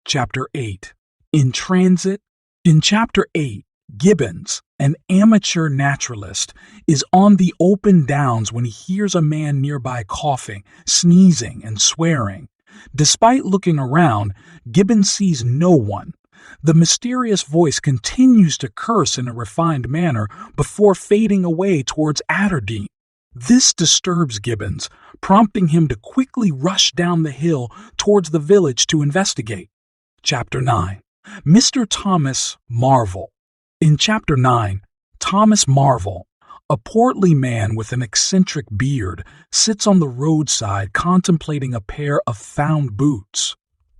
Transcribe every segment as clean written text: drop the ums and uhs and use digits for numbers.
Chapter 8. In Transit. In Chapter 8, Gibbons, an amateur naturalist, is on the open downs when he hears a man nearby coughing, sneezing, and swearing. Despite looking around, Gibbons sees no one. The mysterious voice continues to curse in a refined manner before fading away towards Atterdean. This disturbs Gibbons, prompting him to quickly rush down the hill towards the village to investigate. Chapter 9. Mr. Thomas Marvel. In Chapter 9, Thomas Marvel, a portly man with an eccentric beard, sits on the roadside contemplating a pair of found boots.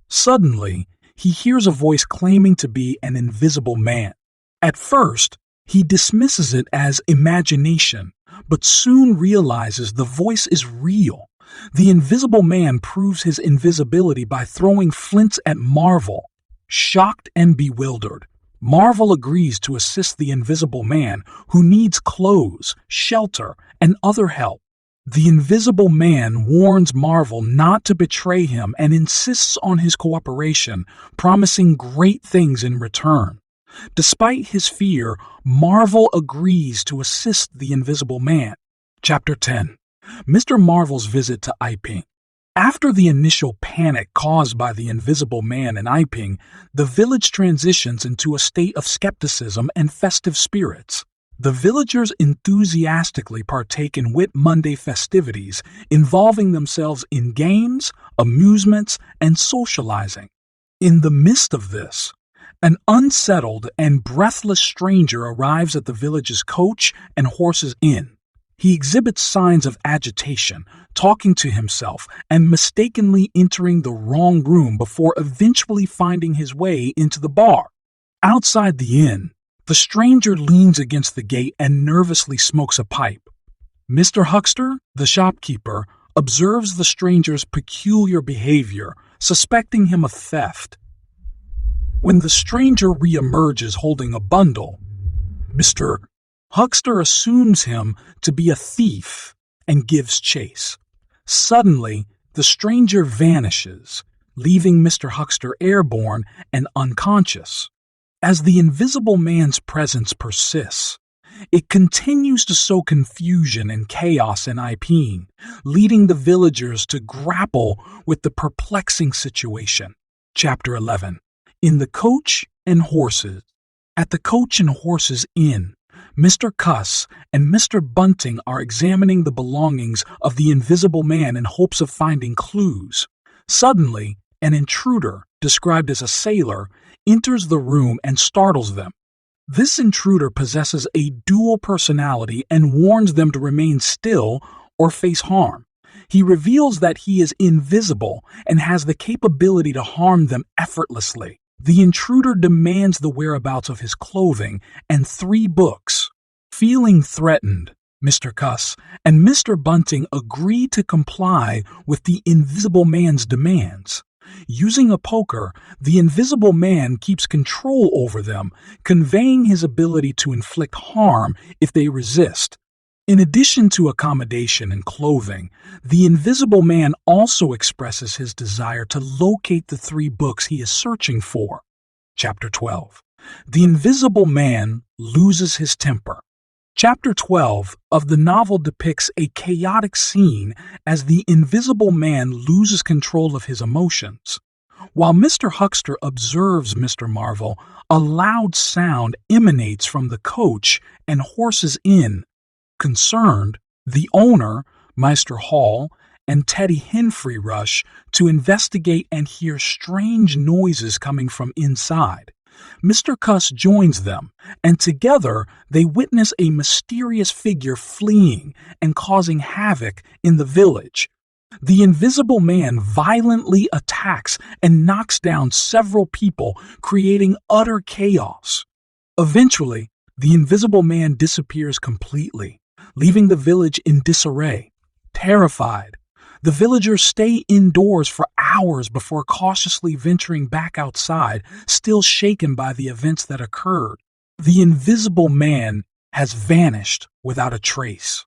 Suddenly, he hears a voice claiming to be an invisible man. At first, he dismisses it as imagination, but soon realizes the voice is real. The invisible man proves his invisibility by throwing flints at Marvel. Shocked and bewildered, Marvel agrees to assist the invisible man, who needs clothes, shelter, and other help. The invisible man warns Marvel not to betray him and insists on his cooperation, promising great things in return. Despite his fear, Marvel agrees to assist the invisible man. Chapter 10. Mr. Marvel's visit to Iping. After the initial panic caused by the invisible man in Iping, the village transitions into a state of skepticism and festive spirits. The villagers enthusiastically partake in Whit Monday festivities, involving themselves in games, amusements, and socializing. In the midst of this, an unsettled and breathless stranger arrives at the village's coach and horses inn. He exhibits signs of agitation, talking to himself and mistakenly entering the wrong room before eventually finding his way into the bar. Outside the inn, the stranger leans against the gate and nervously smokes a pipe. Mr. Huckster, the shopkeeper, observes the stranger's peculiar behavior, suspecting him of theft. When the stranger reemerges holding a bundle, Mr. Huckster assumes him to be a thief and gives chase. Suddenly, the stranger vanishes, leaving Mr. Huckster airborne and unconscious. As the invisible man's presence persists, it continues to sow confusion and chaos in Iping, leading the villagers to grapple with the perplexing situation. Chapter 11. In the Coach and Horses. At the Coach and Horses Inn, Mr. Cuss and Mr. Bunting are examining the belongings of the invisible man in hopes of finding clues. Suddenly, an intruder, described as a sailor, enters the room and startles them. This intruder possesses a dual personality and warns them to remain still or face harm. He reveals that he is invisible and has the capability to harm them effortlessly. The intruder demands the whereabouts of his clothing and 3 books. Feeling threatened, Mr. Cuss and Mr. Bunting agree to comply with the invisible man's demands. Using a poker, the invisible man keeps control over them, conveying his ability to inflict harm if they resist. In addition to accommodation and clothing, the invisible man also expresses his desire to locate the 3 books he is searching for. Chapter 12. The invisible man loses his temper. Chapter 12 of the novel depicts a chaotic scene as the invisible man loses control of his emotions. While Mr. Huckster observes Mr. Marvel, a loud sound emanates from the Coach and Horses Inn. Concerned, the owner, Meister Hall, and Teddy Henfrey rush to investigate and hear strange noises coming from inside. Mr. Cuss joins them, and together they witness a mysterious figure fleeing and causing havoc in the village. The invisible man violently attacks and knocks down several people, creating utter chaos. Eventually, the invisible man disappears completely, leaving the village in disarray. Terrified, the villagers stay indoors for hours before cautiously venturing back outside, still shaken by the events that occurred. The invisible man has vanished without a trace.